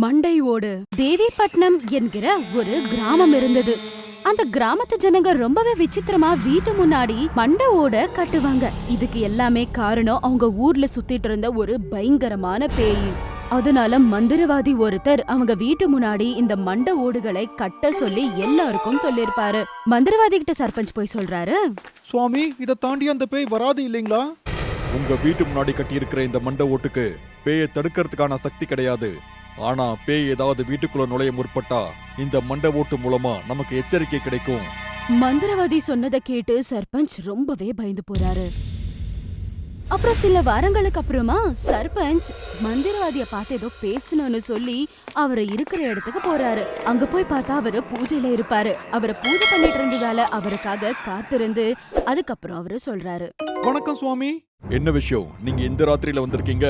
மண்டை ஓடு. தேவிப்பட்டினம் என்கிற ஒரு கிராமம் இருந்தது. அந்த கிராமத்து ஜனங்க ரொம்பவே விசித்திரமா வீட்டு முன்னாடி மண்டை ஓட கட்டுவாங்க. இதுக்கு எல்லாமே காரணம் அவங்க ஊர்ல சுத்திட்டு இருந்த ஒரு பயங்கரமான பேய். அதனால மந்திரவாதி ஒருத்தர் அவங்க வீட்டு முன்னாடி இந்த மண்டை ஓடுகளை கட்ட சொல்லி எல்லாருக்கும் சொல்லிருப்பாரு. மந்திரவாதி கிட்ட சர்பஞ்ச் போய் சொல்றாரு, சுவாமி, இத தாண்டி அந்த பேய் வராது இல்லைங்களா? உங்க வீட்டு முன்னாடி கட்டி இருக்கிற இந்த மண்டை ஓட்டுக்கு பேயை தடுக்கிறதுக்கான சக்தி கிடையாது. ஆனா பேய் ஏதாவது வீட்டுக்குள்ள நுழைய முற்பட்டா இந்த மண்டை ஓட்டு மூலமா நமக்கு எச்சரிக்கை கிடைக்கும். மந்திரவாதி சொன்னதை கேட்டு சர்பஞ்ச் ரொம்பவே பயந்து போறாரு. அப்புறம் சில வாரங்களுக்கு அப்புறமா சர்பஞ்ச் மந்திரவாதிய பார்த்து ஏதோ பேசணும்னு சொல்லி அவரை இருக்கிற இடத்துக்கு போறாரு. அங்க போய் பார்த்தா அவரு பூஜையில இருப்பாரு. அவரை பூஜை பண்ணிட்டு இருந்ததால அவருக்காக காத்திருந்து அதுக்கப்புறம் அவரு சொல்றாரு, வணக்கம் சுவாமி. என்ன விஷயம்? நீங்க இந்த ராத்திரியில வந்திருக்கீங்க?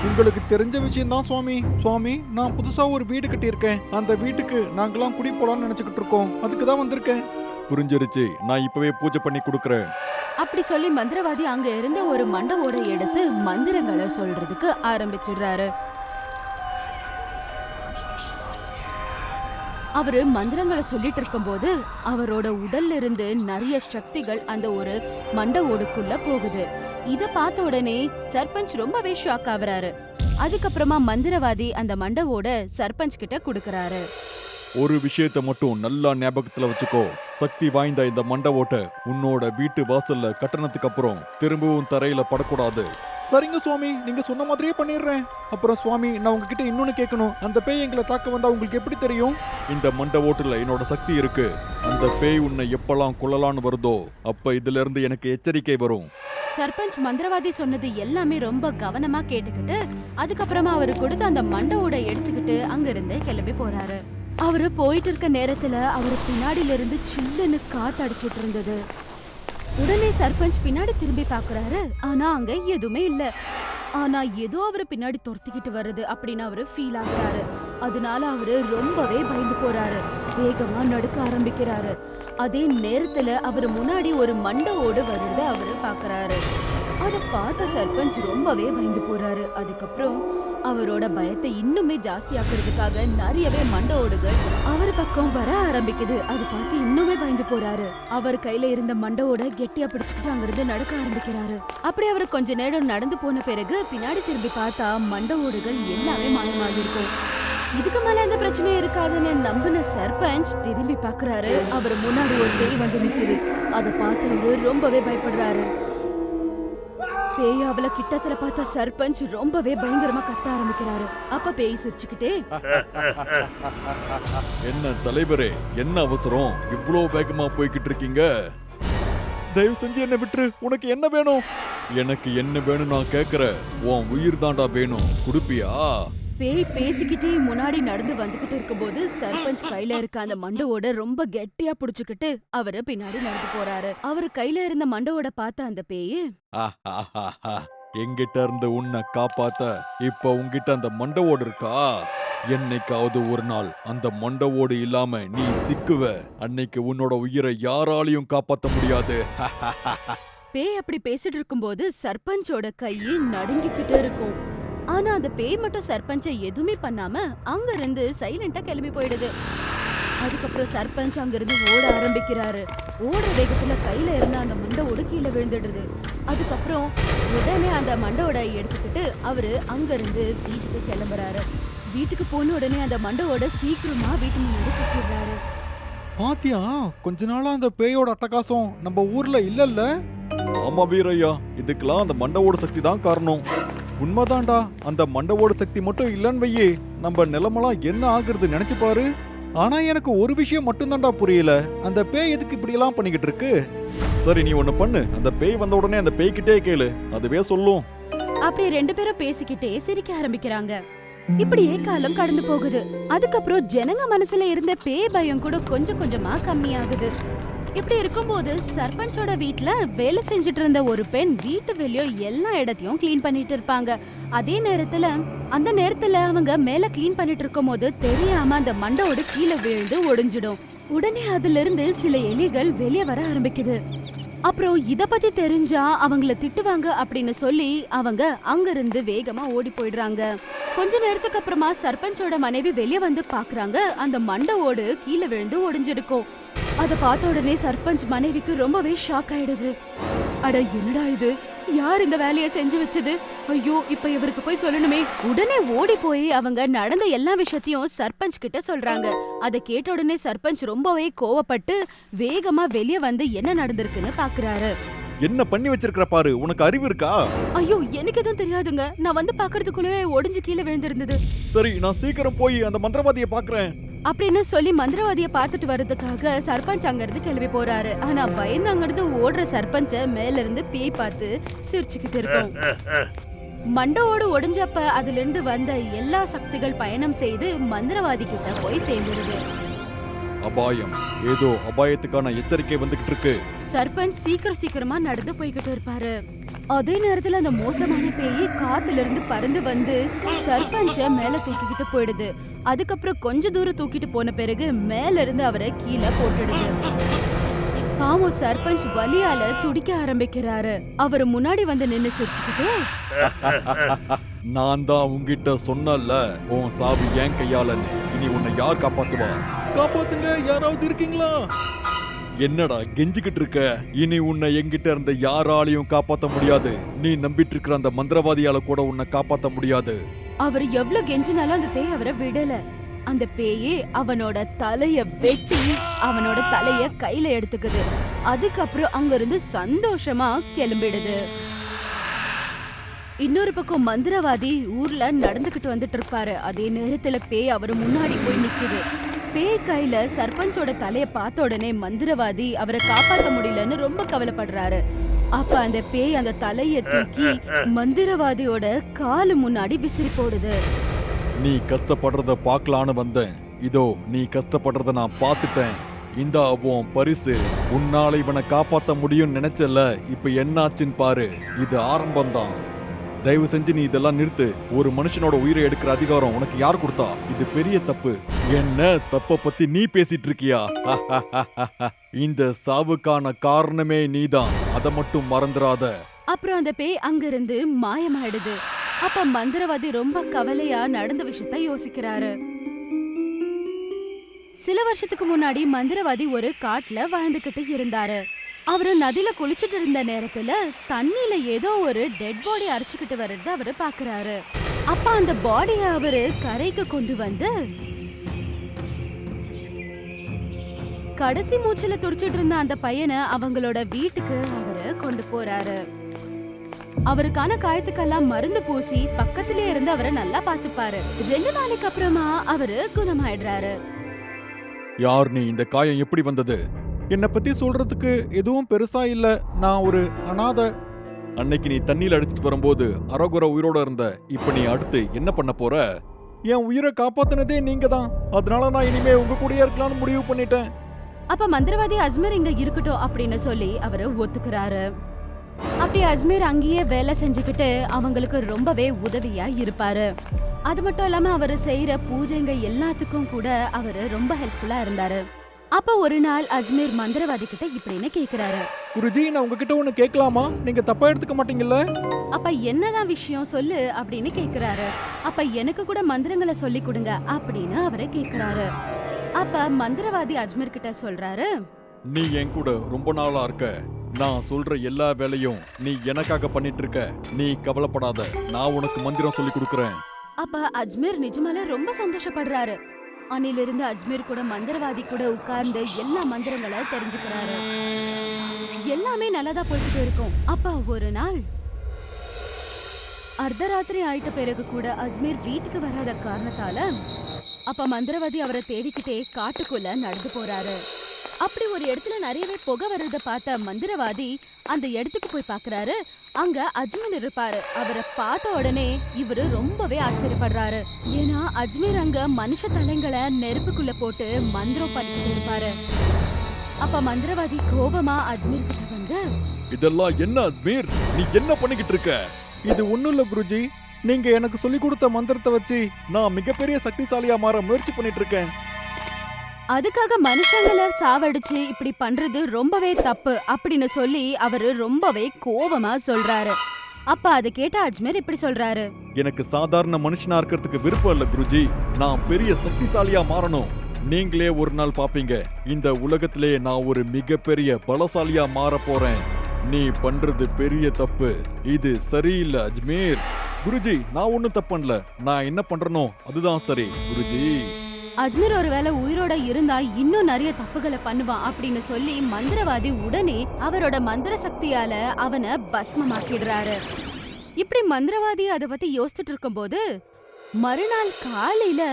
உங்களுக்கு தெரிஞ்ச விஷயம் தான் சுவாமி. சுவாமி, நான் புதுசா ஒரு வீடு கட்டியிருக்கேன். அந்த வீட்டுக்கு நாங்கெல்லாம் குடி போலாம்னு நினைச்சுக்கிட்டு இருக்கோம். அதுக்கு தான் வந்திருக்கேன். புரிஞ்சிருச்சு, நான் இப்பவே பூஜை பண்ணி கொடுக்கறேன். அப்படி சொல்லி மந்திரவாதி அங்க இருந்த ஒரு மண்டை ஓட எடுத்து மந்திரங்களை சொல்றதுக்கு ஆரம்பிச்சிடுறாரு. அவரு மந்திரங்களை சொல்லிட்டு இருக்கும்போது அவரோட உடல்ல இருந்து நிறைய சக்திகள் அந்த ஒரு மண்டை ஓடுக்குள்ள போகுது. இத பார்த்த உடனே சர்பஞ்ச் ரொம்பவே ஷாக் ஆகுறாரு. அதுக்கப்புறமா மந்திரவாதி அந்த மண்டை ஓட சர்பஞ்ச் கிட்ட குடுக்கறாரு. ஒரு விஷயத்தை மட்டும் நல்லா ஞாபகத்துல வச்சுக்கோ. சக்தி வாய்ந்த இந்த மண்டை ஓட்டை உன்னோட வீட்டு வாசல்ல கட்டணத்துக்கு அப்புறம் திரும்பவும் தரையில படக்கூடாது. சரிங்க சுவாமி, நீங்க சொன்ன மாதிரியே பண்ணிடுறேன். அப்புறம் சுவாமி, நான் உங்ககிட்ட இன்னொன்னு கேட்கணும். அந்த பேய் எங்களை தாக்க வந்தா உங்களுக்கு எப்படி தெரியும்? இந்த மண்டை ஓட்டுல என்னோட சக்தி இருக்கு. அந்த பேய் உன்னை எப்பெல்லாம் கொள்ளலான்னு வருதோ அப்ப இதுல இருந்து எனக்கு எச்சரிக்கை வரும். சர்பஞ்ச் மந்திரவாதி சொன்னது எல்லாமே ரொம்ப கவனமா கேட்டுக்கிட்டு அதுக்கப்புறமா அவரு கொடுத்த அந்த மண்டை ஓட எடுத்துக்கிட்டு அங்க இருந்து கிளம்பி போறாரு. அவரு போயிட்டு இருக்க நேரத்துல அவரு பின்னாடில இருந்து சில்லுன்னு காத்து அடிச்சிட்டு இருந்தது. உடனே சர்பஞ்ச் பின்னாடி திரும்பி பாக்குறாரு. ஆனா அங்க எதுவுமே இல்ல. ஆனா ஏதோ அவரு பின்னாடி துரத்திக்கிட்டு வருது அப்படின்னு அவரு ஃபீல் ஆகுறாரு. அதனால அவரு ரொம்பவே பயந்து போறாரு. வேகமா நடுக்க ஆரம்பிக்கிறாரு. அதே நேரத்துல அவரு முன்னாடி ஒரு மண்டை ஓடு வருது அவரு பாக்குறாரு. அத பார்த்த சர்பஞ்ச் ரொம்பவே பயந்து போறாரு. அதுக்கப்புறம் அவரோட பயத்தை இன்னுமே ஜாஸ்தி ஆக்குறதுக்காக நிறையவே மண்டை ஓடுகள் அவர் பக்கம் வர ஆரம்பிக்குது. அது பார்த்து இன்னுமே பயந்து போறாரு. அவர் கையில இருந்த மண்டை ஓட கெட்டியா பிடிச்சுக்கிட்டு அங்கிருந்து நடக்க ஆரம்பிக்கிறாரு. அப்படி அவரு கொஞ்ச நேரம் நடந்து போன பிறகு பின்னாடி திரும்பி பார்த்தா மண்டை ஓடுகள் எல்லாமே மாயமாகி இருக்கும். இதுக்கு மேல எந்த பிரச்சனையும் இருக்காதுன்னு நம்பின சர்பஞ்ச் திரும்பி பாக்குறாரு. அவர் முன்னாடி ஒரு பேய் வந்து நிக்குது. அதை பார்த்து அவரு ரொம்பவே பயப்படுறாரு. பேய் அவளை கிட்டத்துல பார்த்தா சர்பஞ்ச் ரொம்பவே பயங்கரமா கத்த ஆரம்பிக்கிறாரு. அப்ப பேய் சிரிச்சுக்கிட்டே, என்ன தலைவரே, என்ன அவசரம்? இவ்வளோ வேகமா போய்கிட்டு இருக்கீங்க? தயவு செஞ்சு என்ன விட்டுரு. உனக்கு என்ன வேணும்? எனக்கு என்ன வேணும் நான் கேக்குறேன். உன் உயிர் தாண்டா வேணும், குடுப்பியா? பேய் பேசிக்கிட்டே முன்னாடி நடந்து வந்துகிட்டு இருக்கும்போது சர்பஞ்ச் கையில இருக்க அந்த மண்டவோட ரொம்ப கெட்டியா புடிச்சுக்கிட்டு அவரு பின்னாடி நடந்து போறாரு. அவரு கையில இருந்த மண்டவோட பார்த்த அந்த பேய், எங்கிட்ட இருந்து உன்னை காப்பாத்த இப்ப உன்கிட்ட அந்த மண்டை ஓடு இருக்கா? என்னைக்காவது ஒரு நாள் அந்த மண்டை ஓடு இல்லாம நீ சிக்குவ. அன்னைக்கு உன்னோட உயிரை யாராலையும் காப்பாத்த முடியாது. பேய் அப்படி பேசிட்டு இருக்கும்போது சர்பஞ்சோட கை நடுங்கிக்கிட்டு இருக்கும். ஆனா அந்த பேய் மட்டும் சர்பஞ்சை எதுவுமே பண்ணாம அங்க இருந்து சைலண்டா கிளம்பி போயிடுது. அதுக்கப்புறம் சர்பஞ்ச் அங்க இருந்து ஓட ஆரம்பிக்கிறாரு. ஓட வேகத்துல கையில இருந்த அந்த மண்டோட கீழே விழுந்துடுது. அதுக்கப்புறம் உடனே அந்த மண்டோட எடுத்துக்கிட்டு அவரு அங்க இருந்து வீட்டுக்கு கிளம்புறாரு. வீட்டுக்கு போன உடனே அந்த மண்டோட சீக்கிரமா வீட்டு முன்னாடி கட்டிடுறாரு. பாத்தியா, கொஞ்ச நாளா அந்த பேயோட அட்டகாசம் நம்ம ஊர்ல இல்லல்ல? ஆமா வீரையா, இதுக்கெல்லாம் அந்த மண்டவோட சக்தி தான் காரணம். உண்மைதான்டா. அந்த மண்டவோட சக்தி மட்டும் இல்லன்னு வையே, நம்ம நிலமெல்லாம் என்ன ஆகுறது நினைச்சு பாரு. ஆனா எனக்கு ஒரு விஷயம் மட்டும்தான்டா புரியல. அந்த பேய் எதுக்கு இப்படி எல்லாம் பண்ணிக்கிட்டு இருக்கு? சரி, நீ ஒண்ணு பண்ணு. அந்த பேய் வந்த உடனே அந்த பேய்கிட்டே கேளு, அதுவே சொல்லும். அப்படியே ரெண்டு பேரும் பேசிக்கிட்டே சிரிக்க ஆரம்பிக்கிறாங்க. இப்படியே காலம் கடந்து போகுது. அதுக்கப்புறம் ஜனங்க மனசுல இருந்த பேய் பயம் கூட கொஞ்சம் கொஞ்சமா கம்மியாகுது. இப்படி இருக்கும்போது சர்பஞ்சோட வீட்ல வேலை செஞ்சுட்டு இருந்த ஒரு பெண் வீட்டு வெளியோ எல்லா இடத்தையும் கிளீன் பண்ணிட்டு இருப்பாங்க. அதே நேரத்துல அந்த நேரத்துல அவங்க மேல கிளீன் பண்ணிட்டு இருக்கும் போது தெரியாம அந்த மண்டோடு கீழே விழுந்து ஒடிஞ்சிடும். உடனே அதுல இருந்து சில எலிகள் வெளியே வர ஆரம்பிக்குது. அப்புறம் இத பத்தி தெரிஞ்சா அவங்கள திட்டுவாங்க அப்படின்னு சொல்லி அவங்க அங்கிருந்து வேகமா ஓடி போயிடுறாங்க. கொஞ்ச நேரத்துக்கு அப்புறமா சர்பஞ்சோட மனைவி வெளியே வந்து பாக்குறாங்க. அந்த மண்டை ஓடு கீழே விழுந்து ஒடிஞ்சிருக்கும். அத பார்த்த உடனே சர்பஞ்ச் மனைவிக்கு ரொம்பவே ஷாக் ஆயிடுது. அட என்னடா இது, யார் இந்த வேலையை செஞ்சு வச்சது? ஐயோ, இப்ப இவருக்கு போய் சொல்லணுமே. உடனே ஓடி போய் அவங்க நடந்த எல்லா விஷயத்தையும் சர்பஞ்ச் கிட்ட சொல்றாங்க. அத கேட்ட உடனே சர்பஞ்ச் ரொம்பவே கோவப்பட்டு வேகமா வெளியே வந்து என்ன நடந்திருக்குன்னு பாக்குறாரு. என்ன பண்ணி வச்சிருக்கிற பாரு, உனக்கு அறிவு இருக்கா? ஐயோ, எனக்கு எதுவும் தெரியாதுங்க. நான் வந்து பாக்குறதுக்குள்ளவே ஒடிஞ்சு கீழே விழுந்திருந்தது. சரி, நான் சீக்கிரம் போய் அந்த மந்திரவாதியை பாக்குறேன் அப்படின்னு சொல்லி மந்திரவாதிய பாத்துட்டு வர்றதுக்காக சர்பஞ்ச் அங்கிருந்து கிளம்பி போறாரு. ஆனா பயந்து அங்கிருந்து ஓடுற சர்பஞ்ச மேல இருந்து பேய் பார்த்து சிரிச்சுக்கிட்டு இருக்கும். மண்டோடு ஒடிஞ்சப்ப அதுல இருந்து வந்த எல்லா சக்திகள் பயணம் செய்து மந்திரவாதி கிட்ட போய் சேர்ந்துருது. அபாயம், ஏதோ அபாயத்துக்கான எச்சரிக்கை வந்துகிட்டு இருக்கு. சர்பஞ்ச் சீக்கிரமா நடந்து போய்கிட்டு இருப்பாரு. அதே நேரத்துல அந்த மோசமான பேய் காத்துல இருந்து பறந்து வந்து சர்பஞ்ச மேல தூக்கிக்கிட்டு போயிடுது. அதுக்கப்புறம் கொஞ்ச தூரம் தூக்கிட்டு போன பிறகு மேல இருந்து அவரை கீழே போட்டுடுது. பாவம் சர்பஞ்ச் வலியால துடிக்க ஆரம்பிக்கிறாரு. அவர் முன்னாடி வந்து நின்னு சிரிச்சுக்கிட்டு, நான் தான் உன்கிட்ட சொன்னல, உன் சாவு ஏன் கையால, இனி உன்னை யார் காப்பாத்துவா? காப்பாத்துங்க, யாராவது இருக்கீங்களா? என்னடா கெஞ்சிக்கிட்டு இருக்க? இனி உன்னை எங்கிட்ட இருந்த யாராலையும் காப்பாத்த முடியாது. நீ நம்பிட்டு இருக்கிற அந்த மந்திரவாதியால கூட உன்னை காப்பாத்த முடியாது. அவர் எவ்வளவு கெஞ்சினாலும் அந்த பேய் அவரை விடல. அந்த பேயே அவனோட தலைய வெட்டி அவனோட தலைய கையில எடுத்துக்குது. அதுக்கப்புறம் அங்க இருந்து சந்தோஷமா கிளம்பிடுது. இன்னொரு பக்கம் மந்திரவாதி ஊர்ல நடந்துகிட்டு வந்துட்டு இருப்பாரு. அதே நேரத்துல பேய் அவர் முன்னாடி போய் நிக்குது. பேய் கையில சர்பஞ்சோட தலைய பார்த்த உடனே மந்திரவாதி அவரை காப்பாத்த முடியலன்னு ரொம்ப கவலைப்படுறாரு. அப்ப அந்த பேய் அந்த தலைய தூக்கி மந்திரவாதியோட காலு முன்னாடி விசிறி போடுது. நீ கஷ்டப்படுறத பார்க்கலான்னு வந்தேன். இதோ நீ கஷ்டப்படுறத நான் பார்த்துட்டேன். இந்த உன் பரிசு. உன்னால இவனை காப்பாத்த முடியும்னு நினைச்சல, இப்ப என்னாச்சுன்னு பாரு. இது ஆரம்பம்தான். தயவு செஞ்சு நீ இதெல்லாம் நிறுத்து. ஒரு மனுஷனோட உயிரை எடுக்கிற அதிகாரம் உனக்கு யார் கொடுத்தா? இது பெரிய தப்பு. என்ன தப்ப பத்தி நீ பேசிட்டு இருக்கியா? இந்த சாவுக்கான காரணமே நீதான், அத மட்டும் மறந்துடாத. அப்புறம் அந்த பேய் அங்கிருந்து மாயமாயிடுது. அப்ப மந்திரவாதி ரொம்ப கவலையா நடந்த விஷயத்த யோசிக்கிறாரு. சில வருஷத்துக்கு முன்னாடி மந்திரவாதி ஒரு காட்டுல வாழ்ந்துகிட்டு இருந்தாரு. அவரு நதியில குளிச்சுட்டு இருந்த நேரத்துல தண்ணியில ஏதோ ஒரு டெட் பாடி அரைச்சுக்கிட்டு வர்றத அவரு பாக்குறாரு. அப்ப அந்த பாடிய அவரு கரைக்கு கொண்டு வந்து கடைசி மூச்சுல துடிச்சிட்டு இருந்த அந்த பையனை அவங்களோட வீட்டுக்கு அவரு கொண்டு போறாரு. அவருக்கான காயத்துக்கெல்லாம் மருந்து பூசி பக்கத்திலே இருந்து அவரை நல்லா பாத்துப்பாரு. 2 நாளைக்கு அப்புறமா அவரு குணமாயிடுறாரு. யார் நீ? இந்த காயம் எப்படி வந்தது? என்னை பத்தி சொல்றதுக்கு எதுவும் பெருசா இல்ல. நான் ஒரு அனாதை. அன்னைக்கு நீ தண்ணியில அடிச்சிட்டு வரும்போது அரகுர உயிரோட இருந்த. இப்ப நீ அடுத்து என்ன பண்ண போற? என் உயிரை காப்பாத்தினதே நீங்க தான். அதனால நான் இனிமே உங்க கூடயே இருக்கலாம்னு முடிவு பண்ணிட்டேன். அப்ப மந்திரவாதி அஜ்மீர் இங்க இருக்கட்டும் அப்படின்னு சொல்லி அவரு ஒத்துக்கிறாரு. அப்படி அஜ்மீர் அங்கேயே வேலை செஞ்சுக்கிட்டு அவங்களுக்கு ரொம்பவே உதவியா இருப்பாரு. அது மட்டும் இல்லாம அவரு செய்யற பூஜைங்க எல்லாத்துக்கும் கூட அவரு ரொம்ப ஹெல்ப்ஃபுல்லா இருந்தாரு. அப்ப ஒரு நாள் அஜ்மீர் மந்திரவாதி கிட்ட இப்படின்னு கேக்குறாரு. குருஜி, நான் உங்ககிட்ட ஒண்ணு கேட்கலாமா? நீங்க தப்பா எடுத்துக்க மாட்டீங்கல்ல? அப்ப என்னதான் விஷயம் சொல்லு அப்படின்னு கேக்குறாரு. அப்ப எனக்கு கூட மந்திரங்களை சொல்லி கொடுங்க அப்படின்னு அவரை கேக்குறாரு. அப்ப மந்திரவாதி அஜ்மீர் கிட்ட சொல்றாரு, நீ என் கூட ரொம்ப நாளா இருக்க. நான் சொல்ற எல்லா வேலையும் நீ எனக்காக பண்ணிட்டு இருக்க. நீ கவலைப்படாத, நான் உனக்கு மந்திரம் சொல்லி கொடுக்கறேன். அப்ப அஜ்மீர் நிஜமாலே ரொம்ப சந்தோஷப்படுறாரு. அன்னிலிருந்து அஜ்மீர் கூட மந்திரவாதி கூட உட்கார்ந்து எல்லா மந்திரங்களை தெரிஞ்சுக்கிறாரு. எல்லாமே நல்லதா போயிட்டு இருக்கும். அப்ப ஒரு நாள் அர்த்தராத்திரி ஆயிட்ட பிறகு கூட அஜ்மீர் வீட்டுக்கு வராத காரணத்தால அப்ப மந்திரவாதி அவரை தேடிக்கிட்டே காட்டுக்குள்ள நடந்து போறாரு. அப்படி ஒரு இடத்துல நிறையவே புகை வர்றத பார்த்த மந்திரவாதி அந்த இடத்துக்கு போய் பாக்குறாரு. அங்க அஜ்மீர் இருப்பாரு. அவரை பார்த்த உடனே இவரு ரொம்பவே ஆச்சரியப்படுறாரு. ஏன்னா அஜ்மீர் அங்க மனுஷ தலைங்களை நெருப்புக்குள்ள போட்டு மந்திரம் பண்ணிட்டு இருப்பாரு. அப்ப மந்திரவாதி கோபமா அஜ்மீர் கிட்ட வந்து, இதெல்லாம் என்ன அஜ்மீர்? நீ என்ன பண்ணிக்கிட்டு இருக்க? இது ஒண்ணும் இல்ல குருஜி. நீங்க எனக்கு சொல்லி கொடுத்த மந்திரத்தை வச்சு நான் மிகப்பெரிய சக்திசாலியா மாற முயற்சி பண்ணிட்டு இருக்கேன். அதுக்காக மனுஷங்கள சாவடிச்சு இப்படி பண்றது ரொம்பவே தப்பு அப்படின்னு சொல்லி அவரு ரொம்பவே கோவமா சொல்றாரு. அப்ப அதை கேட்ட அஜ்மீர் இப்படி சொல்றாரு. எனக்கு சாதாரண மனுஷனா இருக்கிறதுக்கு விருப்பம் இல்ல குருஜி. நான் பெரிய சக்திசாலியா மாறணும். நீங்களே ஒரு நாள் பாப்பீங்க, இந்த உலகத்திலே நான் ஒரு மிகப்பெரிய பலசாலியா மாற போறேன். நீ பண்றது பெரிய தப்பு. இது சரியில்லை அஜ்மீர். குருஜி, நான் ஒண்ணும் தப்பு பண்ணல. நான் என்ன பண்றனோ அதுதான் சரி குருஜி. அஜ்மீர் ஒருவேளை உயிரோட இருந்தா இன்னும் நிறைய தப்புகளை பண்ணுவான் அப்படின்னு சொல்லி மந்திரவாதி உடனே அவரோட மந்திர சக்தியால அவனை பஸ்மமாக்கிடுறாரு. இப்படி மந்திரவாதி அதை பத்தி யோசிச்சுட்டு இருக்கும்போது மறுநாள் காலையில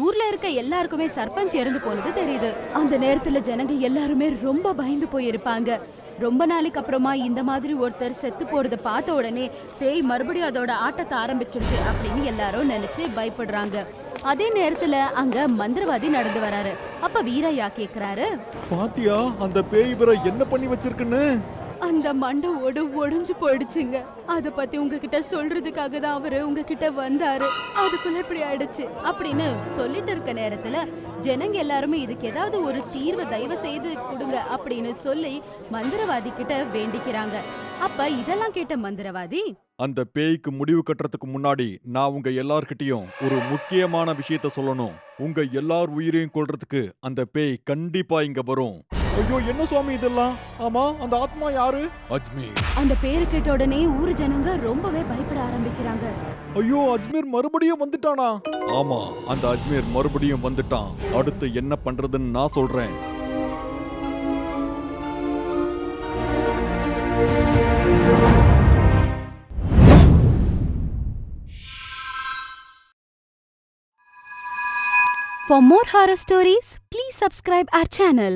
ஊர்ல இருக்க எல்லாருக்குமே சர்பஞ்ச் இறந்து போனது தெரியுது. அந்த நேரத்துல ஜனங்க எல்லாருமே ரொம்ப பயந்து போயிருப்பாங்க. ரொம்ப நாளைக்கு அப்புறமா இந்த மாதிரி ஒருத்தர் செத்து போறத பார்த்த உடனே பேய் மறுபடியும் அதோட ஆட்டத்தை ஆரம்பிச்சிருச்சு அப்படின்னு எல்லாரும் நினைச்சு பயப்படுறாங்க. அதே நேரத்துல அங்க மந்திரவாதி நடந்து வராரு. அப்ப வீரையா கேக்குறாரு, பாத்தியா அந்த பேய் இவரை என்ன பண்ணி வச்சிருக்குன்னு? அந்த மண்டை ஒடிஞ்சு போயிடுச்சுங்க. அத பத்தி உங்ககிட்ட சொல்றதுக்காக தான் அவரு உங்ககிட்ட வந்தாரு. அதுக்குள்ள இப்படி ஆயிடுச்சு அப்படின்னு சொல்லிட்டு இருக்க நேரத்துல ஜனங்க எல்லாருமே இதுக்கு ஏதாவது ஒரு தீர்வு தயவு செய்து கொடுங்க அப்படின்னு சொல்லி மந்திரவாதி கிட்ட வேண்டிக்கிறாங்க. அப்ப இதெல்லாம் கேட்ட மந்திரவாதி, அந்த பேய்க்கு முடிவு கட்டுறதுக்கு முன்னாடி நான் உங்க எல்லார்கிட்டயும் ஒரு முக்கியமான விஷயத்த சொல்லணும். உங்க எல்லார் உயிரையும் கொல்றதுக்கு அந்த பேய் கண்டிப்பா இங்க வரும். ஐயோ, என்ன சுவாமி இதெல்லாம்? ஆமா, அந்த ஆத்மா யாரு? அஜ்மீர். அந்த பேரு கேட்ட உடனே ஊர் ஜனங்க ரொம்பவே பயப்பட ஆரம்பிக்கிறாங்க. ஐயோ, அஜ்மீர் மறுபடியும் வந்துட்டானா? ஆமா, அந்த அஜ்மீர் மறுபடியும் வந்துட்டான். அடுத்து என்ன பண்றதுன்னு நான் சொல்றேன். For more horror stories, please subscribe our channel.